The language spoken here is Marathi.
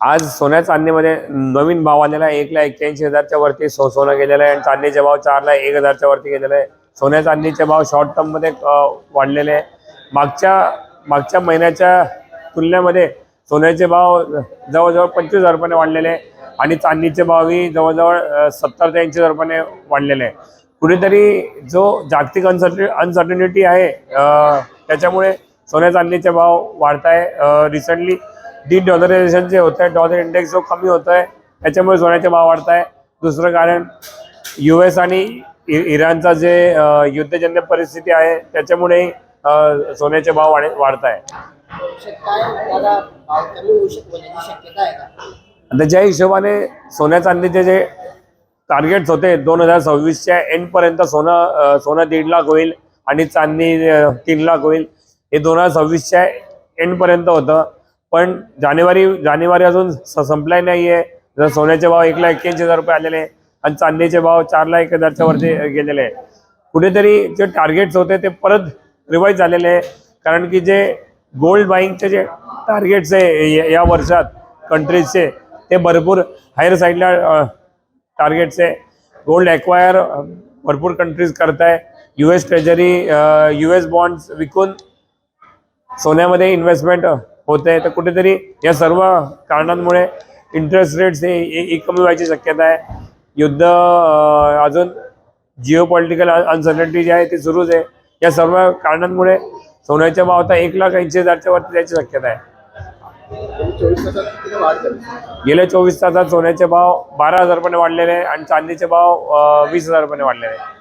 आज सोन्या चांदीमध्ये नवीन भाव आलेला आहे 1,81,000च्या वरती सोनं गेलेलं आहे आणि चांदीचे भाव 4,01,000च्या वरती गेलेले आहे। सोन्या चांदीचे भाव शॉर्ट टर्ममध्ये वाढलेले आहे। मागच्या महिन्याच्या तुलनेमध्ये सोन्याचे भाव जवळजवळ 25,000 रुपये वाढलेले आहे आणि चांदीचे भावही जवळजवळ 70 ते 80,000 रुपये वाढलेले आहे। कुठेतरी जो जागतिक अनसर्टनिटी आहे त्याच्यामुळे सोन्या चांदीचे भाव वाढत आहे। रिसेंटली डॉलरायझेशन जे होत आहे, डॉलर इंडेक्स जो कमी होत आहे त्याच्यामुळे सोन्याचे भाव वाढत आहे। दुसरं कारण US आणि इराणचा जे युद्धजन्य परिस्थिती आहे त्याच्यामुळे सोन्याचे भाव वाढत आहे। आता ज्या हिशोबाने सोन्या चांदीचे जे टार्गेट्स होते 2026च्या एंडपर्यंत सोनं 1.5 लाख होईल आणि चांदी 3 लाख होईल, हे 2026च्या एंडपर्यंत होतं। पण जानेवारी अजून संपलाय नाहीये। जर सोन्याचे भाव 1,81,000 रुपये आलेले आहे आणि चांदीचे भाव 4,01,000च्या वरती गेलेले आहे। कुठेतरी जे टार्गेट्स होते ते परत रिवाइज झालेले आहे, कारण की जे गोल्ड बाईंगचे जे टार्गेट्स आहे या वर्षात कंट्रीजचे ते भरपूर हायर साईडला टार्गेट्स आहे। गोल्ड ॲक्वायर भरपूर कंट्रीज करत आहे। US ट्रेजरी US बॉन्ड्स विकून सोन्यामध्ये इन्व्हेस्टमेंट होते। तर कुठेतरी या सर्व कारणांमुळे इंटरेस्ट रेट्स हे कमी व्हायची शक्यता आहे। युद्ध अजून जिओपॉलिटिकल अनसर्टनिटी जी आहे ती सुरूच आहे। या सर्व कारणांमुळे सोन्याचे भाव आता 1,80,000च्या वरती जायची शक्यता आहे। गेल्या 24 तासात सोन्याचे भाव 12,000 रुपये वाढलेले आहे आणि चांदीचे भाव 20,000 रुपये वाढलेले आहे।